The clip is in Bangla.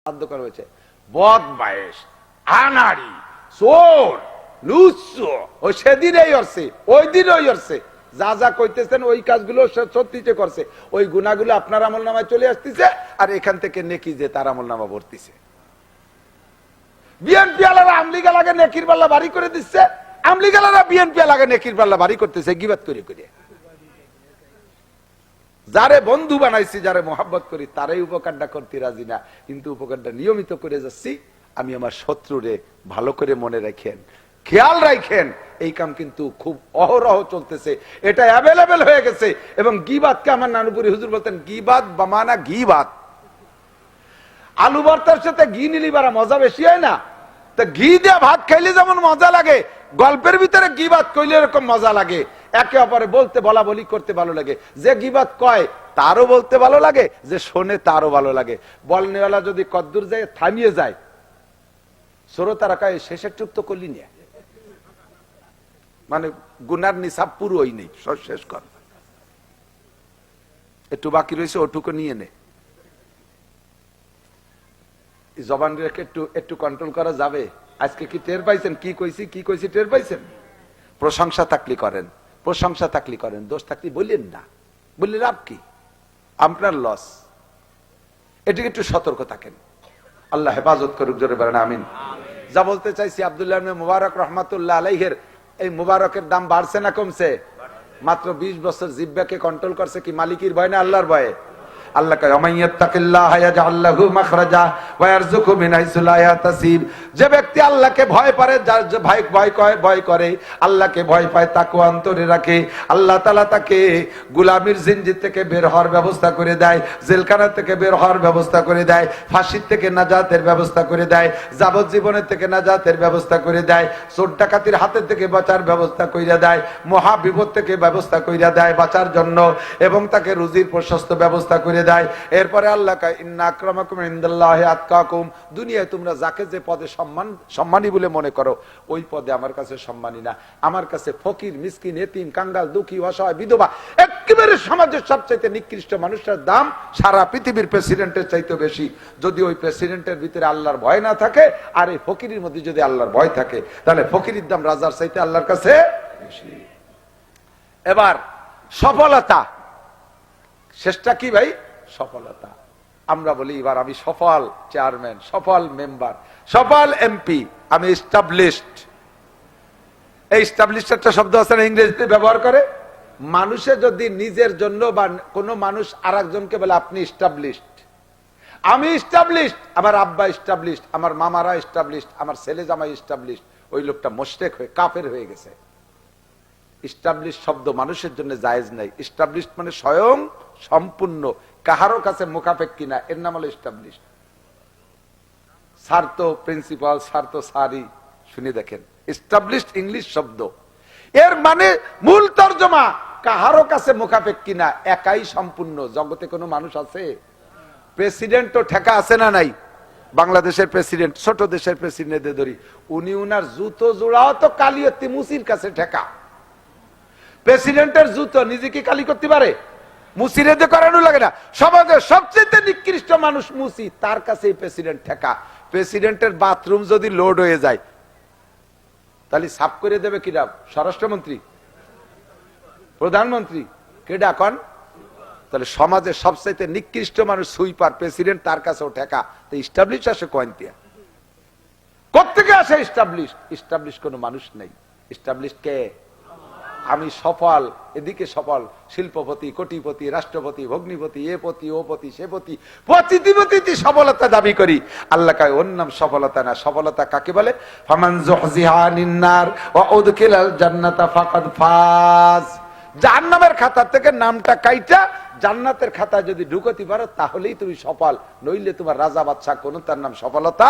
বাধ্য করা হয়েছে। বদমায়েশ, আনাড়ি, চোর, লুচ্চু, ও সেদিনই করছে, ওই দিনই করছে। যা যা কইতেছেন ওই কাজগুলো সত্যিতে করছে। ওই গুনাহগুলো আপনার আমলনামায় চলে আসতেছে, আর এখান থেকে নেকি যে তার আমলনামা ভর্তিছে। বিএনপি আলারা আমলিগ আলাগে নেকির পাল্লা ভারী করে দিচ্ছে, আমলিগ আলারা বিএনপি আলাগে নেকির পাল্লা ভারী করতেছে গিবাত করে করে। যারে বন্ধু বানাইছি, যারে মোহাব্বত করি, তারাই উপকারটা করতে রাজি না, কিন্তু উপকারটা নিয়মিত করে যাচ্ছি। আমি আমার শত্রুরে ভালো করে মনে রাখেন, খেয়াল রাখেন, এই কাম কিন্তু খুব অহরহ চলতেছে, এটা অ্যাভেলেবেল হয়ে গেছে। এবং গিবাতকে আমার নানুপুরি হুজুর বলতেন, গিবাত বামানা গিবাত। আলু ভর্তার সাথে ঘি নিলি বারা মজা বেশি হয় না? তো ঘি দিয়ে ভাত খাইলে যেমন মজা লাগে, গল্পের ভিতরে গিবাত কইলে এরকম মজা লাগে। একে অপরে বলতে বলা বলি করতে ভালো লাগে। যে গিবাত কয় তারও বলতে ভালো লাগে, যে শোনে তারও ভালো লাগে। বলনেওয়ালা যদি কদ্দুর যায় থামিয়ে যায়, শ্রোতারা কয় শেষের চুপ তো করলি নিয়ে, মানে গুনার নিসাব পুরোই নেই, সব শেষ কর, একটু বাকি রয়েছে ওটুকু নিয়ে নে। জবান রেখে একটু কন্ট্রোল করা যাবে? আজকে কি টের পাইছেন কি কইছি টের পাইছেন? প্রশংসা থাকলে করেন, প্রশংসা থাকলে করেন, দোষ থাকলে বললেন না, বললে লাভ কি? আপনার লস। এটিকে একটু সতর্ক থাকেন। আল্লাহ হেফাজত করুক, জোরে বলেন আমিন। যা বলতে চাইছি, আব্দুল্লাহ ইবনে মুবারক রাহমাতুল্লাহ আলাইহির এই মুবারকের দাম বাড়ছে না কমছে? মাত্র 20 বছর জিহ্বাকে কন্ট্রোল করছে কি মালিকের ভয় না আল্লাহর ভয়ে? আল্লাহ কয় ওমাইয়াত্তাকিল্লাহা ইয়াজআল লাহু মাখরাজা ওয়া ইয়ারযুকহু মিন হাইসু লা ইয়াহতাসিব। যে ব্যক্তি আল্লাহকে ভয় করে, যার যে ভয় করে, আল্লাহকে ভয় পায়, তাকওয়া অন্তরে রাখে, আল্লাহ তাআলা তাকে গোলামির জিনজির থেকে বের হওয়ার ব্যবস্থা করে দেয়, জেলখানা থেকে বের হওয়ার ব্যবস্থা করে দেয়, ফাঁসির থেকে নাজাতের ব্যবস্থা করে দেয়, যাবজ্জীবনের থেকে নাজাতের ব্যবস্থা করে দেয়, চোর ডাকাতির হাতের থেকে বাঁচার ব্যবস্থা কইরা দেয়, মহা বিপদ থেকে ব্যবস্থা কইরা দেয় বাঁচার জন্য, এবং তাকে রুজির প্রশস্ত ব্যবস্থা করে দেয়। এরপরে আল্লাহ কয় ইন্না আকরামাকুম ইনদাল্লাহি আতকাকুম। দুনিয়ায় তোমরা যাকে যে পদে সম্মানী বলে মনে করো, ওই পদে আমার কাছে সম্মানী না। আমার কাছে ফকির, মিসকিন, এতিম, কাঙ্গাল, দুঃখী, অসহায়, বিধবা, একেবারে সমাজের সবচাইতে নিকৃষ্ট মানুষের দাম সারা পৃথিবীর প্রেসিডেন্টের চাইতে বেশি। যদি ওই প্রেসিডেন্টের ভিতরে আল্লাহর ভয় না থাকে, আর এই ফকিরের মধ্যে যদি আল্লাহর ভয় থাকে, তাহলে ফকিরের দাম রাজার চাইতে আল্লাহর কাছে বেশি। এবার সফলতা, শেষটা কি ভাই? সফলতা। আমরা বলি এবার আমি সফল চেয়ারম্যান, সফল মেম্বার, সফল এমপি, আমি এস্টাবলিশড। এই এস্টাবলিশড একটা শব্দ আছে না, ইংরেজিতে ব্যবহার করে। মানুষে যদি নিজের জন্য বা কোনো মানুষ আরেকজনকে বলে আপনি এস্টাবলিশড, আমি এস্টাবলিশড, আমার আব্বা এস্টাবলিশড, আমার মামারা এস্টাবলিশড, আমার ছেলে জামাই এস্টাবলিশড, ওই লোকটা মুশরিক হয়ে কাফের হয়ে গেছে। এস্টাবলিশড শব্দ মানুষের জন্য জায়েজ নাই। এস্টাবলিশড মানে স্বয়ং সম্পূর্ণ, কাহারো কাছে মুখাপেক্ষী না, এর নাম হলো এস্টাবলিশড। স্যার তো প্রিন্সিপাল, স্যার তো স্যারই, শুনে দেখেন, এস্টাবলিশড ইংলিশ শব্দ, এর মানে মূল তর্জমা কাহারো কাছে মুখাপেক্ষী না, একাই সম্পূর্ণ। জগতে কোনো মানুষ আছে? প্রেসিডেন্ট তো ঠেকা আছে না নাই? বাংলাদেশের প্রেসিডেন্ট, ছোট দেশের প্রেসিডেন্টদের ধরি, উনি উনার জুতো জোড়াও তো কালিয়তি মুসির কাছে ঠেকা। প্রেসিডেন্টের জুতো নিজে কি কালি করতে পারে? মুসিরে যে করানো লাগে না। সমাজের সবচেয়ে নিকৃষ্ট মানুষ মুসি, তার কাছে প্রেসিডেন্ট ঠেকা। প্রেসিডেন্টের বাথরুম যদি লোড হয়ে যায়, তাহলে সাফ করে দেবে কিরা? স্বরাষ্ট্রমন্ত্রী, প্রধানমন্ত্রী, কেডা কন? তাহলে সমাজের সবচাইতে নিকৃষ্ট মানুষ সুইপার, প্রেসিডেন্ট, তার কাছেও ঠেকা। তো ইস্টাবলিশ আসে কয়েন্তিয়া কোত্থেকে আসে? ইস্টাবলিশ, ইস্টাবলিশ কোনো মানুষ নেই। ইস্টাবলিশ কে? আমি সফল, এদিকে সফল, শিল্পপতি, কোটিপতি, রাষ্ট্রপতি, ভগ্নিপতি, এ পতি, ও পতি, সে পতি, পতিপতি সফলতা দাবি করি। আল্লাহ কয় ওর নাম সফলতা না। সফলতা কাকে বলে? ফামান যুহজিহা আনিন নার ওয়া উদখিলাল জান্নাতা ফাকাদ ফাজ। জাহান্নামের খাতা থেকে নামটা কাইটা জান্নাতের খাতায় যদি ঢুকতে পারো, তাহলেই তুমি সফল, নইলে তোমার রাজা বাদশা কোন, তার নাম সফলতা